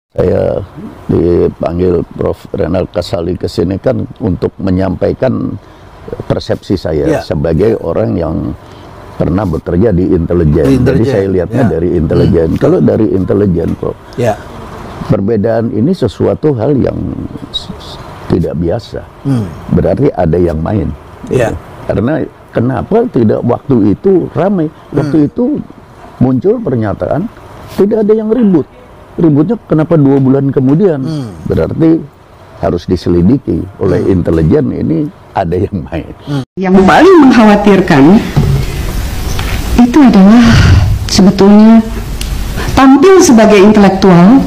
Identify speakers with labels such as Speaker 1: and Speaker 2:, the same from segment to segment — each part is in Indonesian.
Speaker 1: Saya dipanggil Prof. Renald Kasali ke sini kan untuk menyampaikan persepsi saya sebagai orang yang pernah bekerja di intelijen. Jadi saya lihatnya dari intelijen. Kalau dari intelijen, Prof, perbedaan ini sesuatu hal yang tidak biasa. Berarti ada yang main. Karena kenapa tidak waktu itu ramai? Waktu itu muncul pernyataan tidak ada yang ribut. Ributnya kenapa 2 bulan kemudian? Berarti harus diselidiki oleh intelijen, ini ada yang main.
Speaker 2: Yang paling mengkhawatirkan itu adalah sebetulnya tampil sebagai intelektual,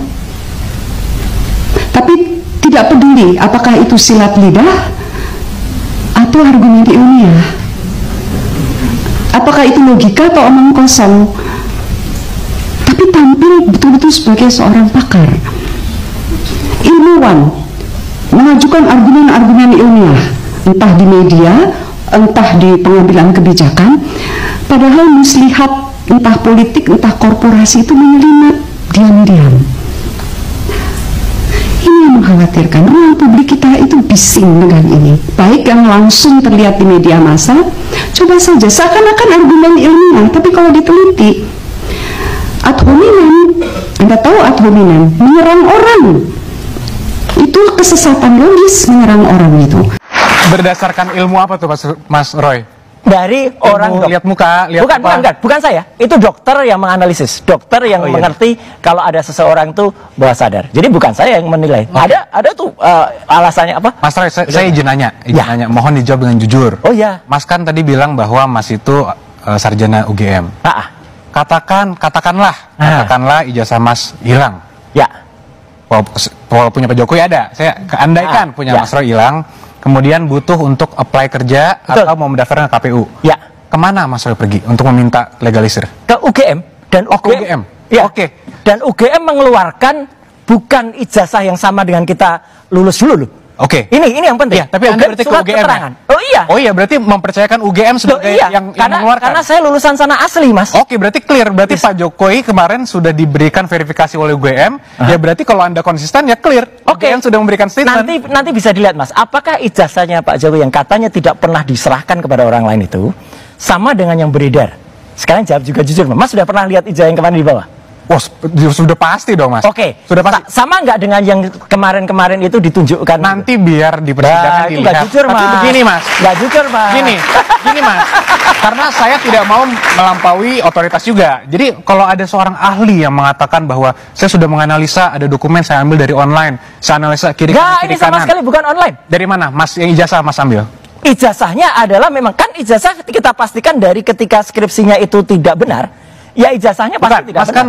Speaker 2: tapi tidak peduli apakah itu silat lidah atau argumen ilmiah, apakah itu logika atau omong kosong, tapi tampil betul-betul sebagai seorang pakar, ilmuwan, mengajukan argumen-argumen ilmiah, entah di media, entah di pengambilan kebijakan, padahal muslihat entah politik, entah korporasi itu menyelinap diam-diam. Ini yang mengkhawatirkan. Ruang publik kita itu bising dengan ini, baik yang langsung terlihat di media massa. Coba saja seakan-akan argumen ilmiah, tapi kalau diteliti ad hominem, Anda tahu ad hominem, menyerang orang, itu kesesatan logis, menyerang orang itu.
Speaker 3: Berdasarkan ilmu apa tuh Mas Roy?
Speaker 4: Dari orang
Speaker 3: lihat muka, lihat
Speaker 4: bukan saya, itu dokter yang menganalisis, dokter yang mengerti kalau ada seseorang tuh bawah sadar. Jadi bukan saya yang menilai. Ada tuh alasannya apa? Mas
Speaker 3: Roy, saya izin nanya, mohon dijawab dengan jujur.
Speaker 4: Oh iya.
Speaker 3: Mas kan tadi bilang bahwa Mas itu sarjana UGM. Katakanlah ijazah Mas hilang.
Speaker 4: Ya.
Speaker 3: Walaupun punya Pak Jokowi ada, saya andaikan punya Mas Roy hilang, kemudian butuh untuk apply kerja atau mau mendaftar ke KPU.
Speaker 4: Ya.
Speaker 3: Kemana Mas Roy pergi untuk meminta legalisir?
Speaker 4: Ke UGM. Dan
Speaker 3: UGM.
Speaker 4: Ya. Dan UGM mengeluarkan bukan ijazah yang sama dengan kita lulus dulu loh. Ini yang penting.
Speaker 3: Tapi Anda berarti ke UGM ya?
Speaker 4: Oh iya,
Speaker 3: berarti mempercayakan UGM sebagai yang mengeluarkan.
Speaker 4: Karena saya lulusan sana asli, Mas.
Speaker 3: Berarti clear. Berarti Pak Jokowi kemarin sudah diberikan verifikasi oleh UGM. Ya berarti kalau Anda konsisten ya clear. UGM sudah memberikan statement.
Speaker 4: Nanti bisa dilihat, Mas. Apakah ijazahnya Pak Jokowi yang katanya tidak pernah diserahkan kepada orang lain itu sama dengan yang beredar? Sekarang jawab juga jujur, Mas. Sudah pernah lihat ijazah yang kemarin di bawah?
Speaker 3: Sudah pasti dong, Mas.
Speaker 4: Sudah pasti. Sama nggak dengan yang kemarin-kemarin itu ditunjukkan?
Speaker 3: Nanti biar di persidangan dilihat.
Speaker 4: Nggak jujur, Mas.
Speaker 3: Tapi begini, Mas.
Speaker 4: Nggak jujur, Mas.
Speaker 3: Gini, Mas. Karena saya tidak mau melampaui otoritas juga. Jadi kalau ada seorang ahli yang mengatakan bahwa saya sudah menganalisa ada dokumen saya ambil dari online, saya analisa kiri kanan.
Speaker 4: Ini sama sekali bukan online.
Speaker 3: Dari mana, Mas? Yang ijazah Mas ambil?
Speaker 4: Ijazahnya adalah memang kan ijazah kita pastikan dari ketika skripsinya itu tidak benar. Ya ijazahnya pasti tidak benar.
Speaker 3: Mas kan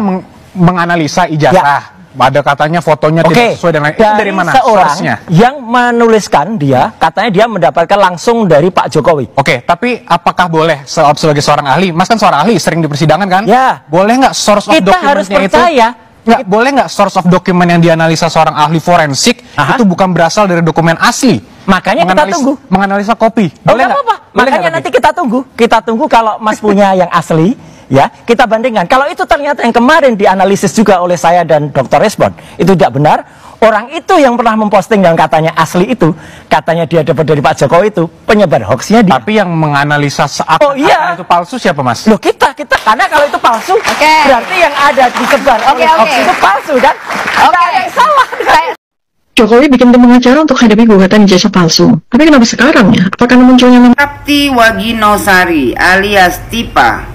Speaker 3: menganalisa ijazah. Ada katanya fotonya tidak sesuai dengan itu. Dari mana source-nya?
Speaker 4: Yang menuliskan dia, katanya dia mendapatkan langsung dari Pak Jokowi.
Speaker 3: Tapi apakah boleh sebagai seorang ahli? Mas kan seorang ahli, sering di persidangan kan?
Speaker 4: Ya.
Speaker 3: Boleh nggak source of dokumennya itu?
Speaker 4: Kita harus percaya.
Speaker 3: Boleh nggak source of dokumen yang dianalisa seorang ahli forensik itu bukan berasal dari dokumen asli?
Speaker 4: Makanya kita tunggu.
Speaker 3: Menganalisa kopi.
Speaker 4: Boleh nggak? Makanya nanti kita tunggu. Kita tunggu kalau Mas punya yang asli. Ya, kita bandingkan. Kalau itu ternyata yang kemarin dianalisis juga oleh saya dan Dr. Respon itu tidak benar, orang itu yang pernah memposting yang katanya asli itu, katanya dia dapat dari Pak Jokowi itu, penyebar hoaxnya dia.
Speaker 3: Tapi yang menganalisa seakan-akan itu palsu siapa, Mas?
Speaker 4: Loh kita karena kalau itu palsu, berarti yang ada disebar oleh hoax itu palsu kan? Ada yang salah.
Speaker 5: Jokowi bikin tim pengacara untuk hadapi gugatan ijazah palsu. Tapi kenapa sekarang ya? Apakah munculnya nama
Speaker 6: Suprapti Waginosari alias Tipa?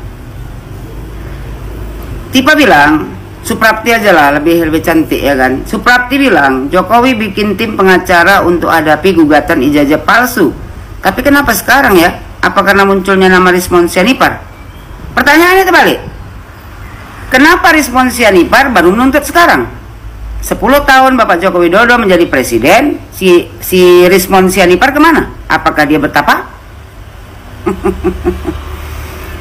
Speaker 6: Tipa bilang, Suprapti aja lah lebih cantik ya kan. Suprapti bilang, Jokowi bikin tim pengacara untuk hadapi gugatan ijazah palsu. Tapi kenapa sekarang ya? Apa karena munculnya nama Rizmon Sianipar? Pertanyaannya terbalik. Kenapa Rizmon Sianipar baru menuntut sekarang? 10 tahun Bapak Joko Widodo menjadi presiden, si Rizmon Sianipar kemana? Apakah dia betapa?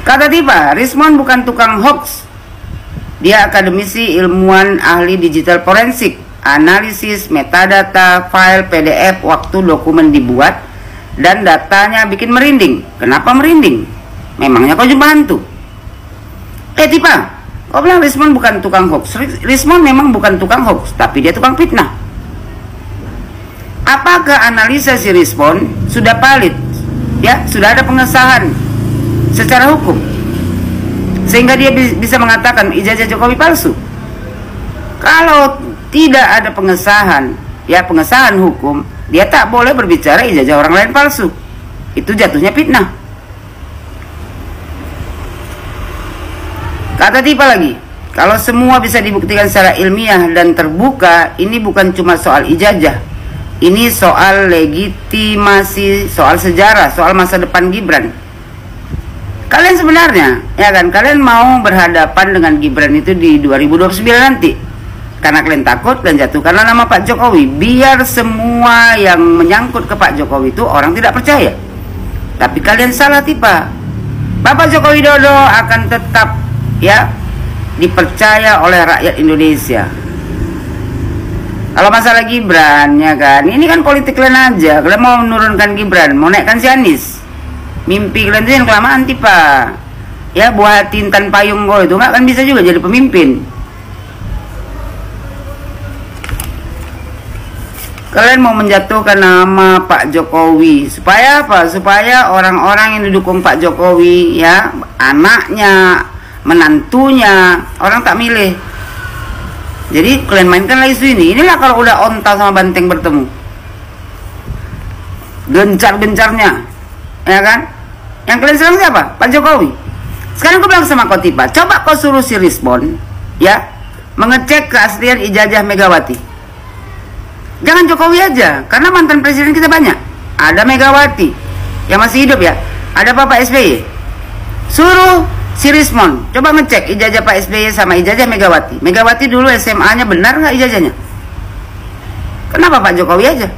Speaker 6: Kata Tipa, Rizmon bukan tukang hoax. Dia akademisi, ilmuwan, ahli digital forensik, analisis, metadata, file, PDF, waktu dokumen dibuat, dan datanya bikin merinding. Kenapa merinding? Memangnya kau cuma hantu? Tipa, Kau bilang Rismon bukan tukang hoax. Rismon memang bukan tukang hoax, tapi dia tukang fitnah. Apakah analisa si Rismon sudah valid? Ya, sudah ada pengesahan secara hukum sehingga dia bisa mengatakan ijazah Jokowi palsu? Kalau tidak ada pengesahan, ya pengesahan hukum, dia tak boleh berbicara ijazah orang lain palsu. Itu jatuhnya fitnah. Kata Tipa lagi, kalau semua bisa dibuktikan secara ilmiah dan terbuka, ini bukan cuma soal ijazah. Ini soal legitimasi, soal sejarah, soal masa depan Gibran. Kalian sebenarnya, ya kan, kalian mau berhadapan dengan Gibran itu di 2029 nanti. Karena kalian takut dan jatuhkanlah nama Pak Jokowi. Biar semua yang menyangkut ke Pak Jokowi itu orang tidak percaya. Tapi kalian salah Tipa. Bapak Joko Widodo akan tetap ya dipercaya oleh rakyat Indonesia. Kalau masalah Gibran, ya kan, ini kan politik kalian aja. Kalian mau menurunkan Gibran, mau naikkan si Anies. Mimpi kalian itu yang kelamaan Tipa. Ya, buah hati intan payung kau itu nggak akan bisa juga jadi pemimpin. Kalian mau menjatuhkan nama Pak Jokowi supaya apa? Supaya orang-orang yang didukung Pak Jokowi, ya, anaknya, menantunya, orang tak milih. Jadi kalian mainkanlah isu ini. Inilah kalau udah onta sama banteng bertemu, gencar-gencarnya, ya kan? Yang kalian serang siapa? Pak Jokowi. Sekarang aku bilang sama kau Tipa, coba kau suruh si Rismon, ya, mengecek keaslian ijazah Megawati. Jangan Jokowi aja, karena mantan presiden kita banyak. Ada Megawati yang masih hidup, ya. Ada Bapak SBY. Suruh si Rismon coba ngecek ijazah Pak SBY sama ijazah Megawati. Megawati dulu SMA-nya benar nggak ijazahnya? Kenapa Pak Jokowi aja?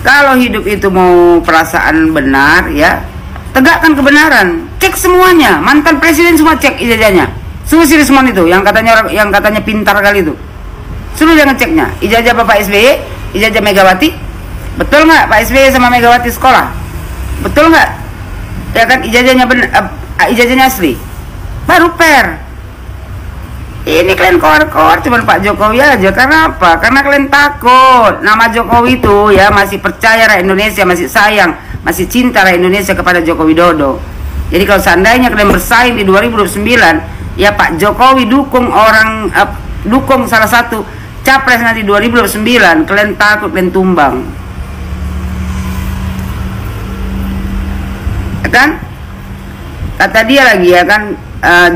Speaker 6: Kalau hidup itu mau perasaan benar, ya, tegakkan kebenaran. Cek semuanya, mantan presiden semua cek ijazahnya. Suruh si Rismon itu yang katanya pintar kali itu. Suruh dia ngeceknya. Ijazah Bapak SBY, ijazah Megawati. Betul nggak Pak SBY sama Megawati sekolah? Betul nggak? Ya kan ijazahnya ijazahnya asli. Baru per. Ini kalian koar-koar cuman Pak Jokowi aja. Karena apa? Karena kalian takut nama Jokowi itu, ya, masih percaya rakyat Indonesia, masih sayang, masih cinta rakyat Indonesia kepada Joko Widodo. Jadi kalau seandainya kalian bersaing di 2029, ya Pak Jokowi dukung salah satu capres nanti 2029, kalian takut kalian tumbang, ya kan? Kata dia lagi, ya kan,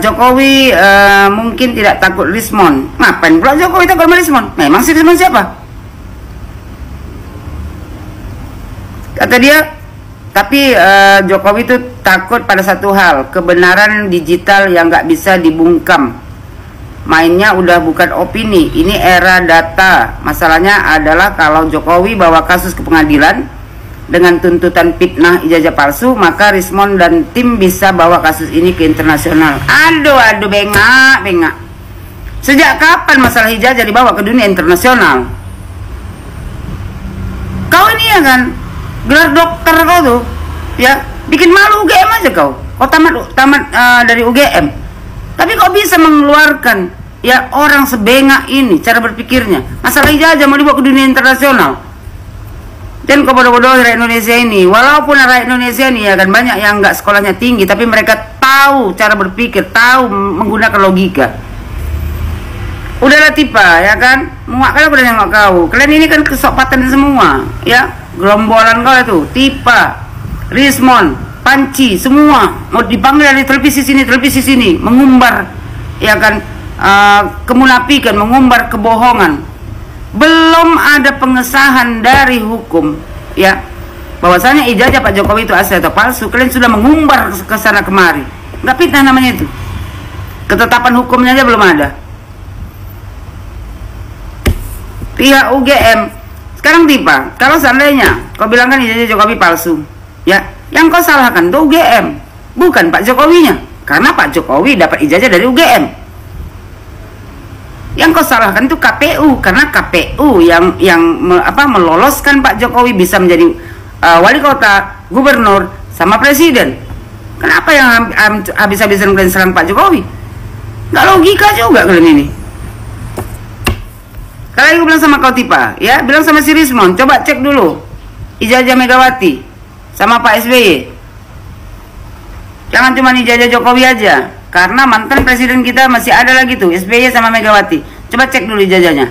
Speaker 6: Jokowi mungkin tidak takut Rismon. Ngapain pula Jokowi takut Rismon? Memang si Rismon siapa? Kata dia, tapi Jokowi itu takut pada satu hal, kebenaran digital yang nggak bisa dibungkam. Mainnya udah bukan opini, ini era data. Masalahnya adalah kalau Jokowi bawa kasus ke pengadilan dengan tuntutan fitnah ijazah palsu, maka Rismon dan tim bisa bawa kasus ini ke internasional. Aduh, bengak. Sejak kapan masalah ijazah dibawa ke dunia internasional? Kau ini, ya kan, gelar dokter kau tuh, ya, bikin malu UGM aja kau. Kau tamat dari UGM, tapi kau bisa mengeluarkan, ya, orang sebengak ini cara berpikirnya. Masalah ijazah mau dibawa ke dunia internasional. Dan kau bodoh-bodoh rakyat Indonesia ini. Walaupun rakyat Indonesia ini, ya kan, banyak yang nggak sekolahnya tinggi, tapi mereka tahu cara berpikir, tahu menggunakan logika. Udahlah Tipa, ya kan, muak kalian udah nengok kau. Kalian ini kan kesopatan semua, ya. Gerombolan kau itu, Tipa, Rismon, Panci, semua mau dipanggil dari televisi sini, mengumbar, ya kan, kemunafikan, mengumbar kebohongan. Belum ada pengesahan dari hukum, ya, bahwasanya ijazah Pak Jokowi itu asli atau palsu. Kalian sudah mengumbar ke sana kemari. Nggak fitnah namanya itu. Ketetapan hukumnya aja belum ada. Pihak UGM sekarang Tipa, kalau seandainya kau bilang kan ijazah Jokowi palsu, ya, yang kau salahkan itu UGM, bukan Pak Jokowinya, karena Pak Jokowi dapat ijazah dari UGM. Yang kau salahkan itu KPU, karena KPU yang meloloskan Pak Jokowi bisa menjadi wali kota, gubernur, sama presiden. Kenapa yang habis-habisan kalian serang Pak Jokowi? Nggak logika juga kalian ini. Kalian bilang sama Kotipa, ya, bilang sama si Rismon, coba cek dulu ijazah Megawati sama Pak SBY. Jangan cuma ijazah Jokowi aja, karena mantan presiden kita masih ada lagi tuh, SBY sama Megawati. Coba cek dulu ijazahnya.